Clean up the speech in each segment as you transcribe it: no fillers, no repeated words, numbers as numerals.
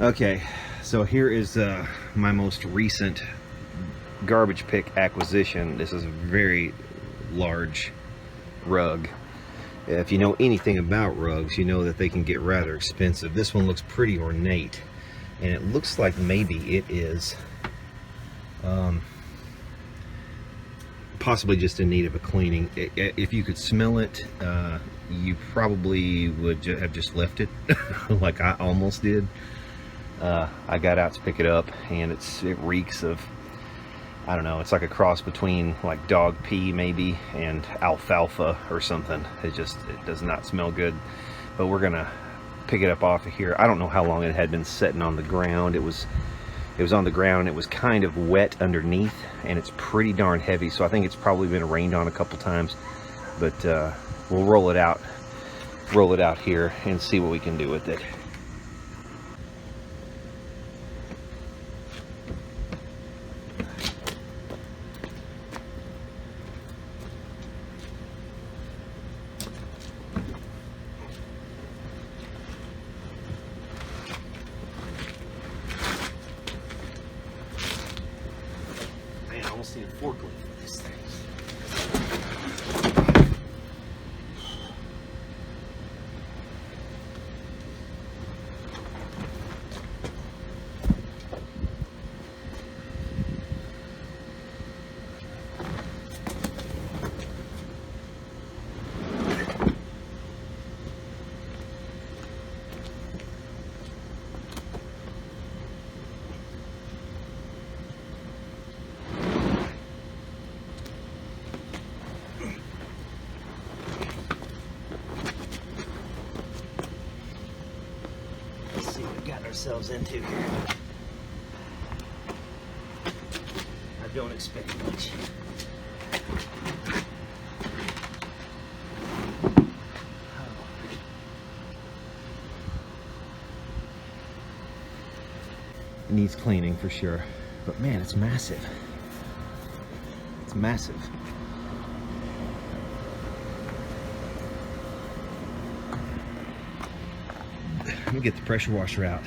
Okay, so here is my most recent garbage pick acquisition. This is a very large rug. If you know anything about rugs, you know that they can get rather expensive. This one looks pretty ornate, and it looks like maybe it is possibly just in need of a cleaning. If you could smell it, you probably would have just left it like I almost did. I got out to pick it up, and it reeks of, I don't know, it's like a cross between like dog pee maybe and alfalfa or something. It does not smell good. But we're gonna pick it up off of here. I don't know how long it had been sitting on the ground. It was on the ground, and it was kind of wet underneath, and it's pretty darn heavy, so I think it's probably been rained on a couple times. But we'll roll it out here and see what we can do with it. Man, I almost need a forklift for this thing. Ourselves into here. I don't expect much. It needs cleaning for sure, but man, it's massive. It's massive. Let me get the pressure washer out.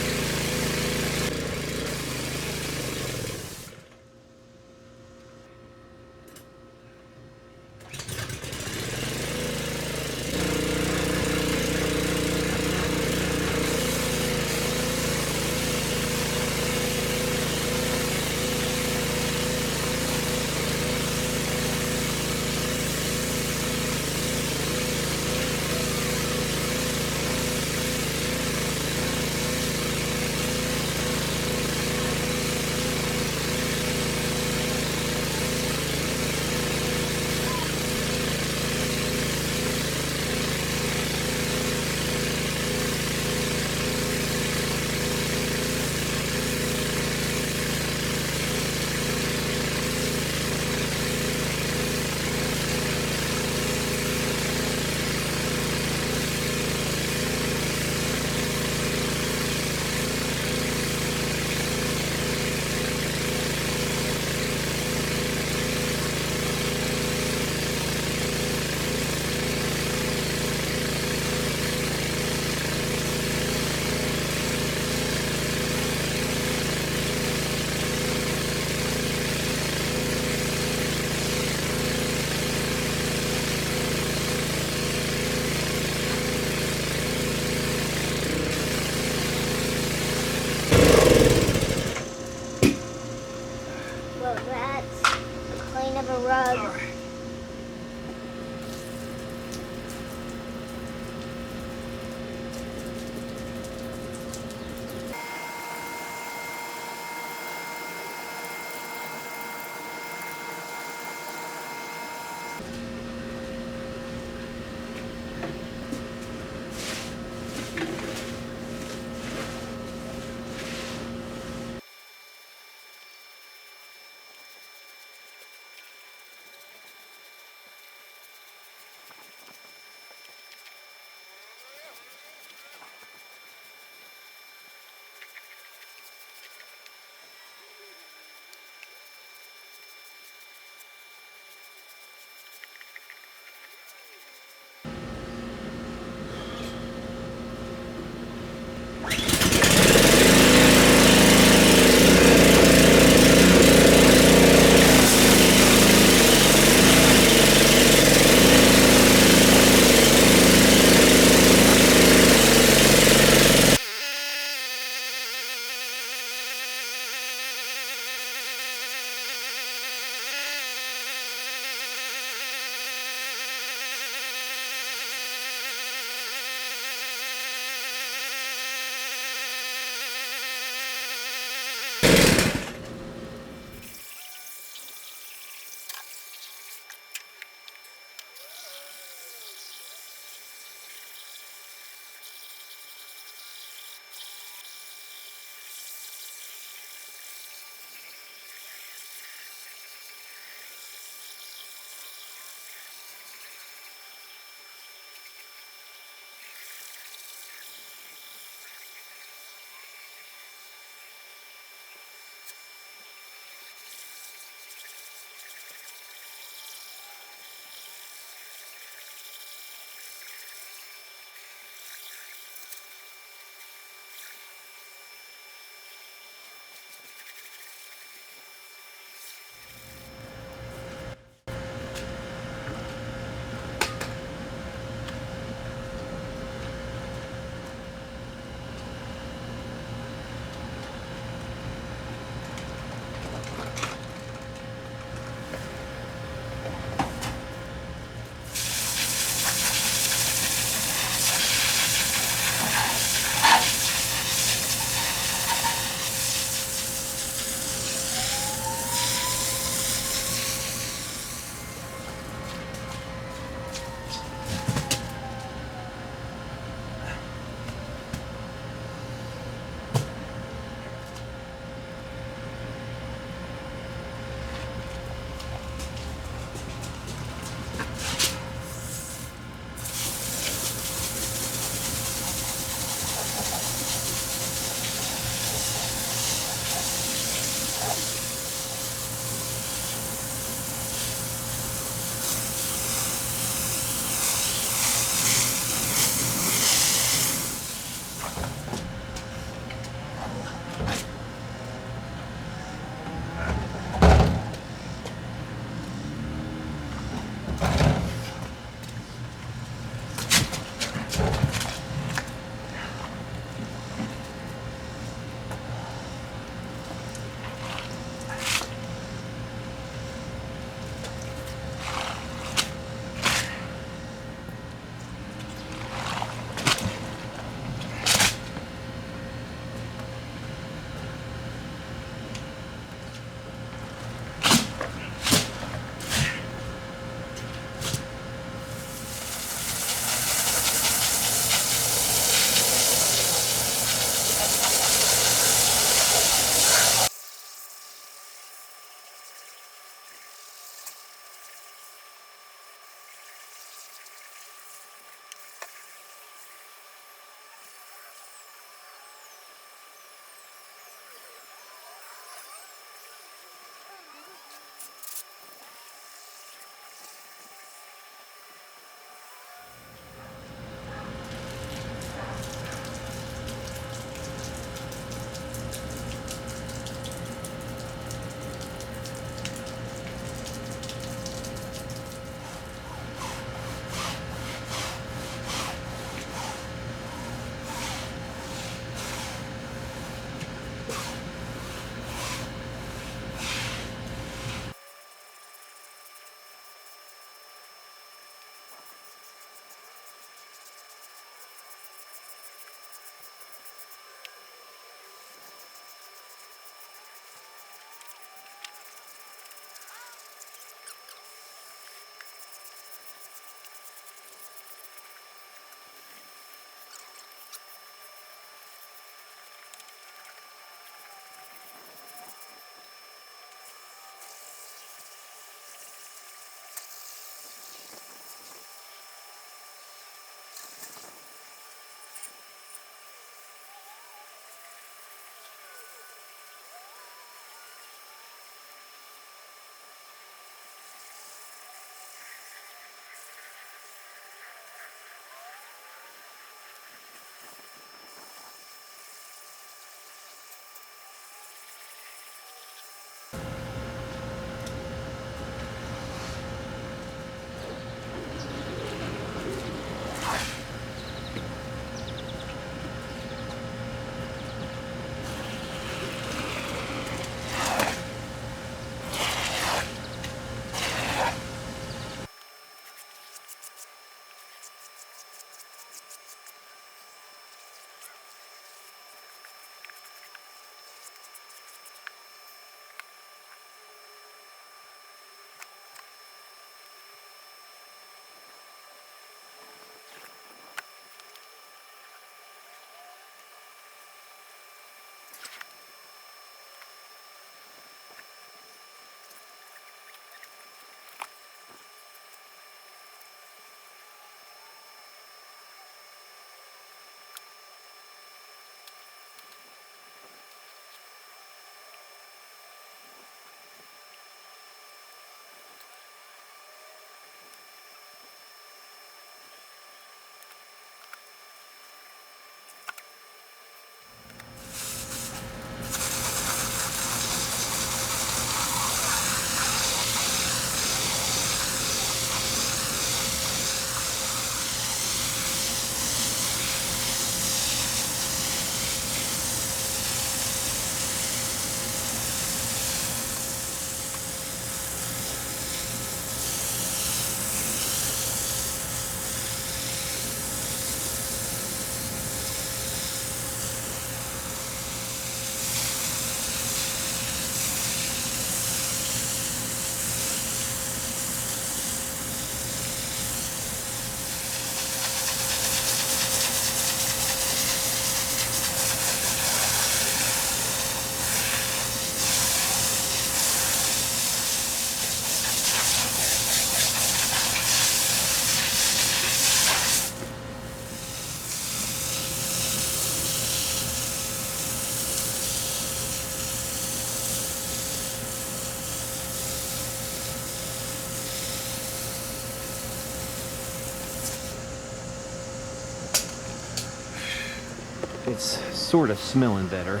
it's sort of smelling better.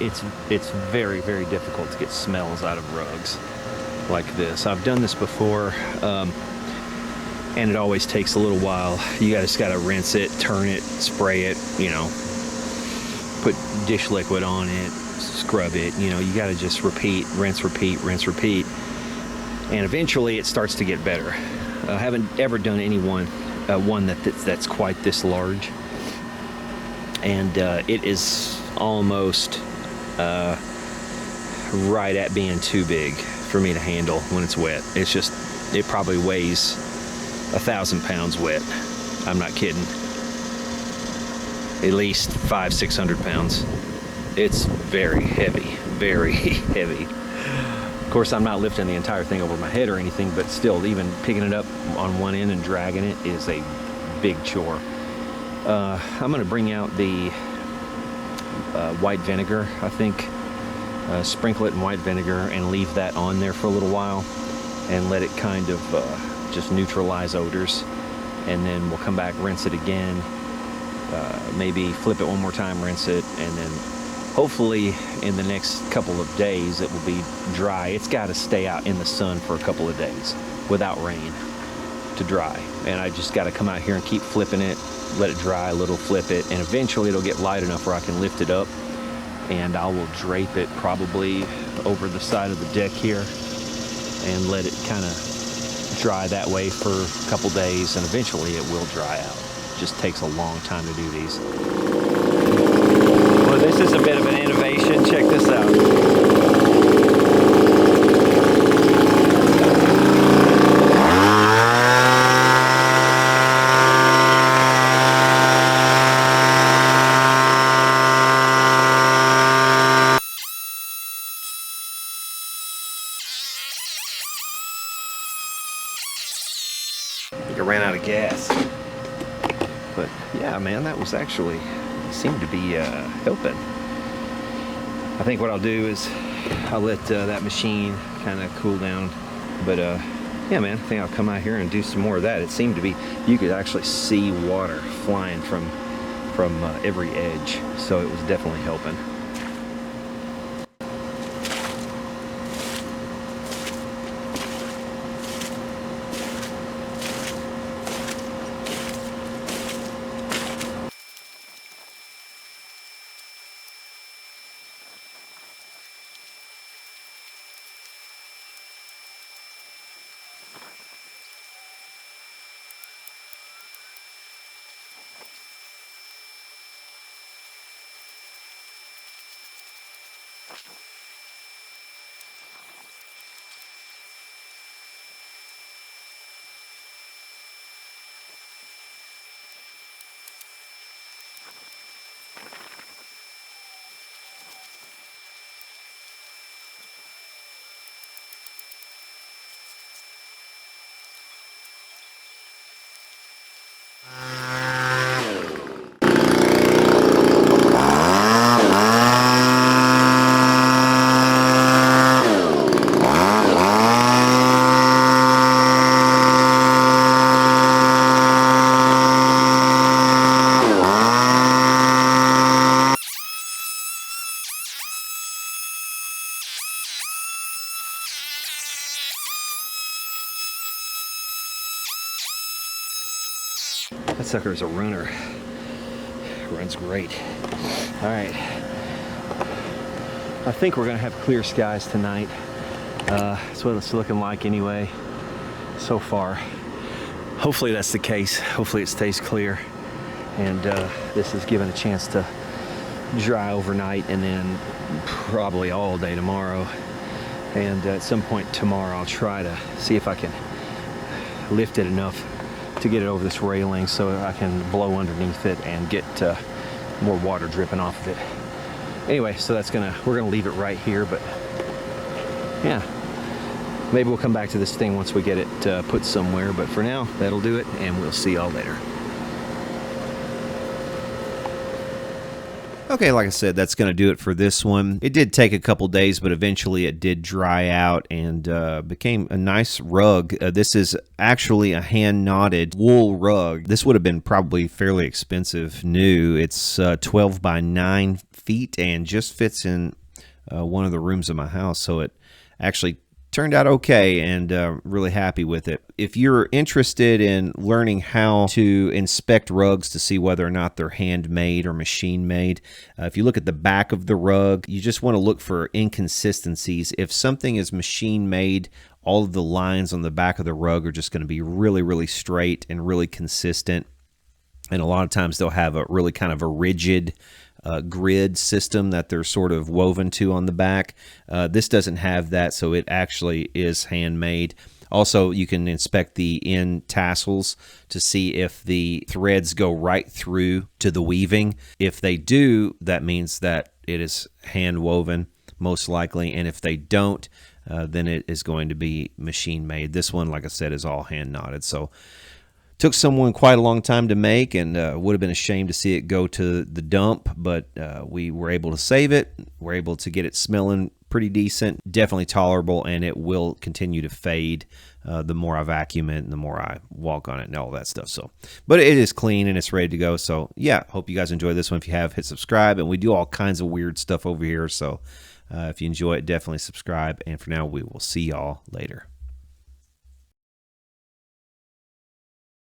It's very, very difficult to get smells out of rugs like this. I've done this before, and it always takes a little while. You just gotta rinse it, turn it, spray it, you know, put dish liquid on it, scrub it, you know, you gotta just repeat, rinse, repeat, rinse, repeat, and eventually it starts to get better. I haven't ever done one that's quite this large, and it is almost right at being too big for me to handle when it's wet. It's just, it probably weighs 1,000 pounds wet. I'm not kidding. At least 500-600 pounds. It's very heavy, very heavy. Of course, I'm not lifting the entire thing over my head or anything, but still, even picking it up on one end and dragging it is a big chore. I'm gonna bring out the white vinegar, I think. Sprinkle it in white vinegar and leave that on there for a little while and let it kind of just neutralize odors, and then we'll come back, rinse it again, maybe flip it one more time, rinse it, and then hopefully in the next couple of days it will be dry. It's got to stay out in the sun for a couple of days without rain to dry, and I just got to come out here and keep flipping it, let it dry a little, flip it, and eventually it'll get light enough where I can lift it up, and I will drape it probably over the side of the deck here and let it kind of dry that way for a couple days, and eventually it will dry out. It just takes a long time to do these. Well, this is a bit of an innovation. Check this out. I ran out of gas, but yeah, man, that was actually seemed to be helping. I think what I'll do is I'll let that machine kind of cool down, but yeah, man, I think I'll come out here and do some more of that. It seemed to be, you could actually see water flying from every edge, so it was definitely helping. That sucker is a runner. Runs great. All right. I think we're gonna have clear skies tonight. That's what it's looking like anyway, so far. Hopefully that's the case. Hopefully it stays clear. And this is given a chance to dry overnight, and then probably all day tomorrow. And at some point tomorrow, I'll try to see if I can lift it enough to get it over this railing so I can blow underneath it and get more water dripping off of it. Anyway, so we're gonna leave it right here, but yeah, maybe we'll come back to this thing once we get it put somewhere, but for now, that'll do it, and we'll see y'all later. Okay, like I said, that's going to do it for this one. It did take a couple days, but eventually it did dry out and became a nice rug. This is actually a hand-knotted wool rug. This would have been probably fairly expensive new. It's 12 by 9 feet and just fits in one of the rooms of my house, so it actually turned out okay, and really happy with it. If you're interested in learning how to inspect rugs to see whether or not they're handmade or machine made, if you look at the back of the rug, you just want to look for inconsistencies. If something is machine made, all of the lines on the back of the rug are just going to be really, really straight and really consistent. And a lot of times they'll have a really kind of a rigid grid system that they're sort of woven to on the back. This doesn't have that, so it actually is handmade. Also, you can inspect the end tassels to see if the threads go right through to the weaving. If they do, that means that it is hand woven, most likely, and if they don't, then it is going to be machine made. This one, like I said, is all hand knotted. So took someone quite a long time to make, and would have been a shame to see it go to the dump, but we were able to save it. We're able to get it smelling pretty decent, definitely tolerable, and it will continue to fade the more I vacuum it and the more I walk on it and all that stuff. So, but it is clean and it's ready to go. So yeah, hope you guys enjoy this one. If you have, hit subscribe, and we do all kinds of weird stuff over here. So if you enjoy it, definitely subscribe. And for now, we will see y'all later.